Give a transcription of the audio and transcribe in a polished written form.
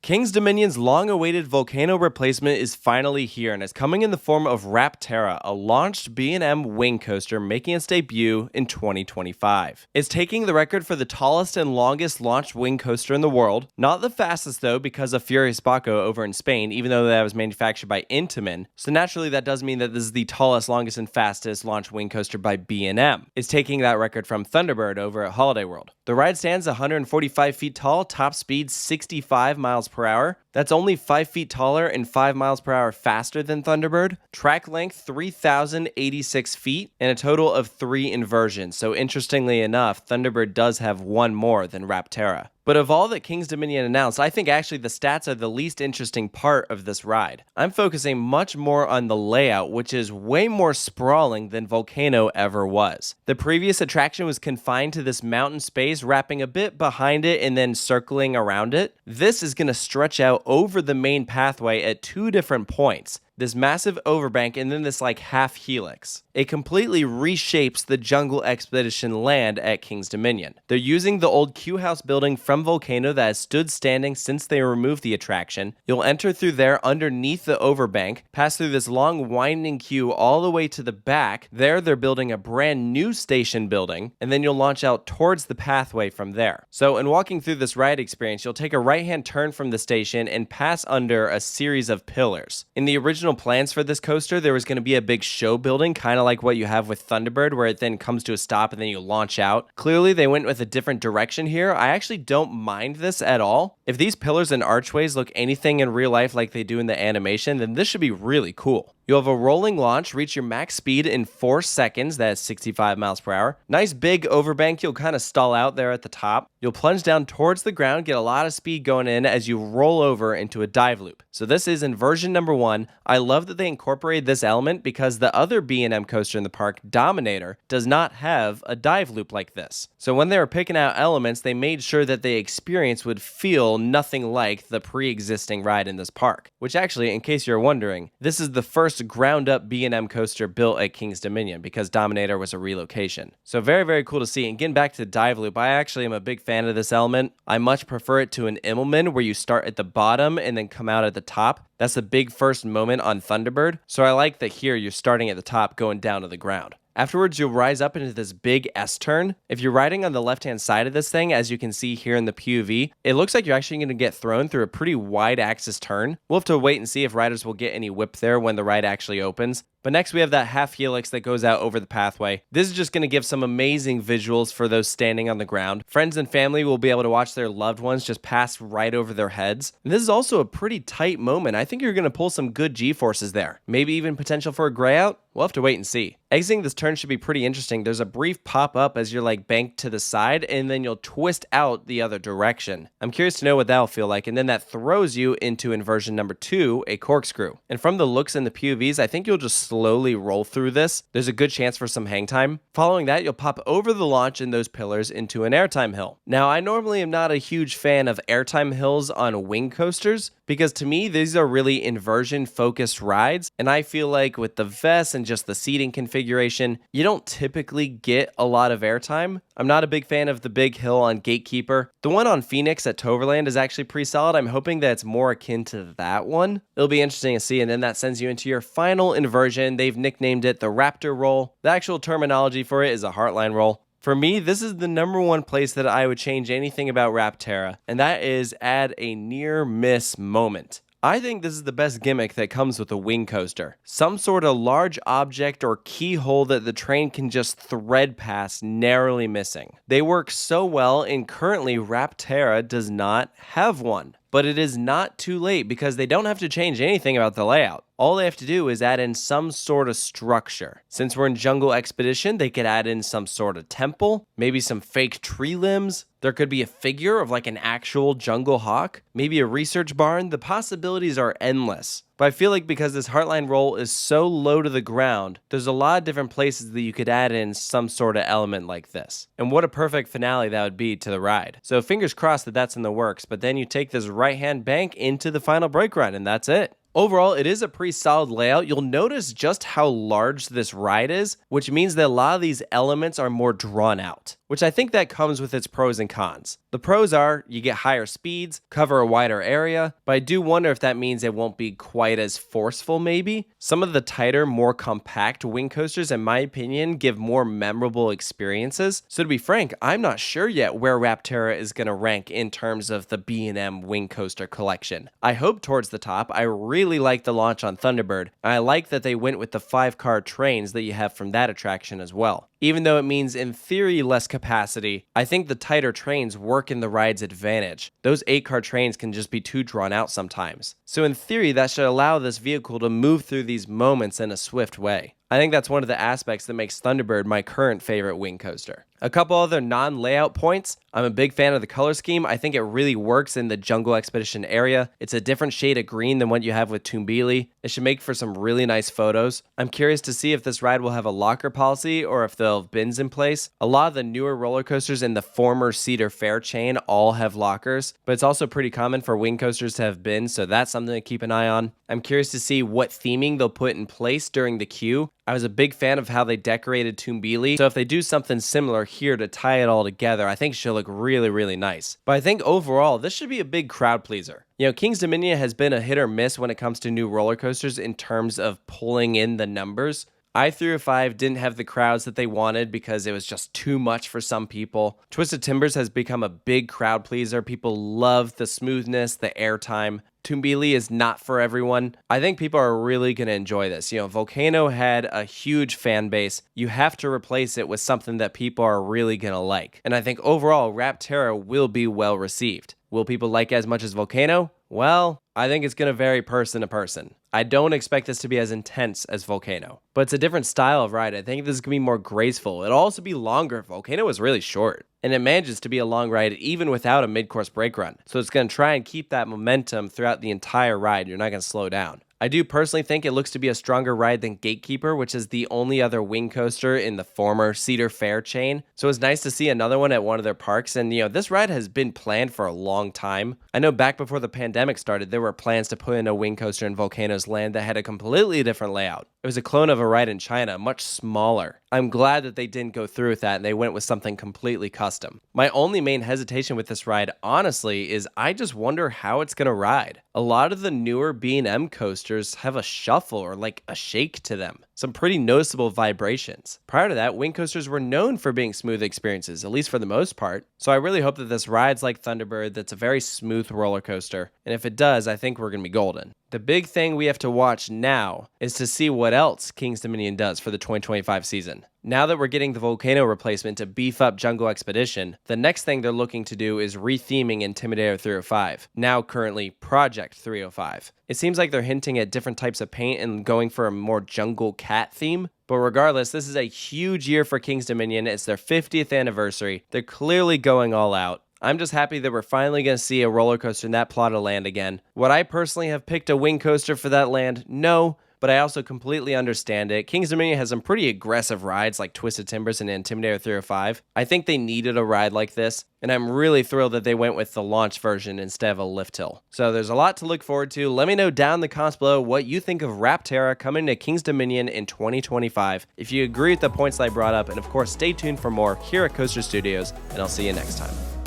King's Dominion's long-awaited Volcano replacement is finally here, and it's coming in the form of Rapterra, a launched B&M wing coaster making its debut in 2025. It's taking the record for the tallest and longest launched wing coaster in the world. Not the fastest though, because of Furious Baco over in Spain, even though that was manufactured by Intamin. So naturally that does mean that this is the tallest, longest, and fastest launched wing coaster by B&M. It's taking that record from Thunderbird over at Holiday World. The ride stands 145 feet tall, top speed 65 miles per hour. That's only 5 feet taller and 5 miles per hour faster than Thunderbird. Track length 3,086 feet and a total of 3 inversions. So interestingly enough, Thunderbird does have one more than Rapterra. But of all that King's Dominion announced, I think actually the stats are the least interesting part of this ride. I'm focusing much more on the layout, which is way more sprawling than Volcano ever was. The previous attraction was confined to this mountain space, wrapping a bit behind it and then circling around it. This is going to stretch out over the main pathway at 2 different points. This massive overbank and then this like half helix. It completely reshapes the Jungle Expedition land at King's Dominion. They're using the old Q House building from Volcano that has stood standing since they removed the attraction. You'll enter through there underneath the overbank, pass through this long winding queue all the way to the back. There they're building a brand new station building, and then you'll launch out towards the pathway from there. So in walking through this ride experience, you'll take a right-hand turn from the station and pass under a series of pillars. In the original plans for this coaster, there was going to be a big show building, kind of like what you have with Thunderbird, where it then comes to a stop and then you launch out. Clearly, they went with a different direction here. I actually don't mind this at all. If these pillars and archways look anything in real life like they do in the animation, then this should be really cool. You'll have a rolling launch, reach your max speed in 4 seconds, that's 65 miles per hour. Nice big overbank, you'll kind of stall out there at the top. You'll plunge down towards the ground, get a lot of speed going in as you roll over into a dive loop. So this is inversion number 1. I love that they incorporated this element because the other B&M coaster in the park, Dominator, does not have a dive loop like this. So when they were picking out elements, they made sure that the experience would feel nothing like the pre-existing ride in this park. Which actually, in case you're wondering, this is the first ground-up B&M coaster built at King's Dominion because Dominator was a relocation. So very, very cool to see. And getting back to the dive loop, I actually am a big fan of this element. I much prefer it to an Immelman where you start at the bottom and then come out at the top. That's the big first moment on Thunderbird. So I like that here you're starting at the top going down to the ground. Afterwards, you'll rise up into this big S-turn. If you're riding on the left-hand side of this thing, as you can see here in the POV, it looks like you're actually going to get thrown through a pretty wide axis turn. We'll have to wait and see if riders will get any whip there when the ride actually opens. But next we have that half helix that goes out over the pathway. This is just going to give some amazing visuals for those standing on the ground. Friends and family will be able to watch their loved ones just pass right over their heads. And this is also a pretty tight moment. I think you're going to pull some good G-forces there. Maybe even potential for a gray out? We'll have to wait and see. Exiting this turn should be pretty interesting. There's a brief pop-up as you're like banked to the side, and then you'll twist out the other direction. I'm curious to know what that'll feel like, and then that throws you into inversion number 2, a corkscrew. And from the looks in the POVs, I think you'll just slowly roll through this. There's a good chance for some hang time. Following that, you'll pop over the launch in those pillars into an airtime hill. Now, I normally am not a huge fan of airtime hills on wing coasters, because to me, these are really inversion-focused rides, and I feel like with the vest and just the seating configuration, you don't typically get a lot of airtime. I'm not a big fan of the big hill on Gatekeeper. The one on Phoenix at Toverland is actually pretty solid. I'm hoping that it's more akin to that one. It'll be interesting to see, and then that sends you into your final inversion. They've nicknamed it the Raptor roll. The actual terminology for it is a Heartline roll. For me, this is the number 1 place that I would change anything about Rapterra, and that is add a near-miss moment. I think this is the best gimmick that comes with a wing coaster. Some sort of large object or keyhole that the train can just thread past, narrowly missing. They work so well, and currently Rapterra does not have one. But it is not too late because they don't have to change anything about the layout. All they have to do is add in some sort of structure. Since we're in Jungle Expedition, they could add in some sort of temple, maybe some fake tree limbs. There could be a figure of like an actual jungle hawk, maybe a research barn. The possibilities are endless. But I feel like because this Heartline roll is so low to the ground, there's a lot of different places that you could add in some sort of element like this. And what a perfect finale that would be to the ride. So fingers crossed that that's in the works, but then you take this right-hand bank into the final brake run, and that's it. Overall, it is a pretty solid layout. You'll notice just how large this ride is, which means that a lot of these elements are more drawn out, which I think that comes with its pros and cons. The pros are you get higher speeds, cover a wider area, but I do wonder if that means it won't be quite as forceful maybe. Some of the tighter, more compact wing coasters, in my opinion, give more memorable experiences. So to be frank, I'm not sure yet where Rapterra is going to rank in terms of the B&M wing coaster collection. I hope towards the top. I really like the launch on Thunderbird, and I like that they went with the 5-car trains that you have from that attraction as well. Even though it means in theory less capacity, I think the tighter trains work in the ride's advantage. Those 8-car trains can just be too drawn out sometimes. So in theory, that should allow this vehicle to move through these moments in a swift way. I think that's one of the aspects that makes Thunderbird my current favorite wing coaster. A couple other non-layout points. I'm a big fan of the color scheme. I think it really works in the Jungle Expedition area. It's a different shade of green than what you have with Toonbeely. It should make for some really nice photos. I'm curious to see if this ride will have a locker policy or if they'll have bins in place. A lot of the newer roller coasters in the former Cedar Fair chain all have lockers, but it's also pretty common for wing coasters to have bins, so that's something to keep an eye on. I'm curious to see what theming they'll put in place during the queue. I was a big fan of how they decorated Toonbeely, so if they do something similar here to tie it all together, I think she'll look really, really nice. But I think overall, this should be a big crowd pleaser. You know, King's Dominion has been a hit or miss when it comes to new roller coasters in terms of pulling in the numbers. I-305 didn't have the crowds that they wanted because it was just too much for some people. Twisted Timbers has become a big crowd pleaser. People love the smoothness, the airtime. Toonbeely is not for everyone. I think people are really going to enjoy this. You know, Volcano had a huge fan base. You have to replace it with something that people are really going to like. And I think overall, Rapterra will be well received. Will people like it as much as Volcano? Well, I think it's going to vary person to person. I don't expect this to be as intense as Volcano, but it's a different style of ride. I think this is going to be more graceful. It'll also be longer. Volcano was really short, and it manages to be a long ride even without a mid-course brake run. So it's going to try and keep that momentum throughout the entire ride. You're not going to slow down. I do personally think it looks to be a stronger ride than Gatekeeper, which is the only other wing coaster in the former Cedar Fair chain. So it's nice to see another one at one of their parks. And, you know, this ride has been planned for a long time. I know back before the pandemic started, there were plans to put in a wing coaster in Volcano's Land that had a completely different layout. It was a clone of a ride in China, much smaller. I'm glad that they didn't go through with that and they went with something completely custom. My only main hesitation with this ride, honestly, is I just wonder how it's going to ride. A lot of the newer B&M coasters have a shuffle or like a shake to them. Some pretty noticeable vibrations. Prior to that, wing coasters were known for being smooth experiences, at least for the most part. So I really hope that this rides like Thunderbird, that's a very smooth roller coaster. And if it does, I think we're going to be golden. The big thing we have to watch now is to see what else King's Dominion does for the 2025 season. Now that we're getting the Volcano replacement to beef up Jungle Expedition, the next thing they're looking to do is retheming Intimidator 305, now currently Project 305. It seems like they're hinting at different types of paint and going for a more jungle cat theme. But regardless, this is a huge year for King's Dominion. It's their 50th anniversary. They're clearly going all out. I'm just happy that we're finally going to see a roller coaster in that plot of land again. Would I personally have picked a wing coaster for that land? No. But I also completely understand it. King's Dominion has some pretty aggressive rides like Twisted Timbers and Intimidator 305. I think they needed a ride like this, and I'm really thrilled that they went with the launch version instead of a lift hill. So there's a lot to look forward to. Let me know down in the comments below what you think of Rapterra coming to King's Dominion in 2025. If you agree with the points that I brought up, and of course stay tuned for more here at Coaster Studios, and I'll see you next time.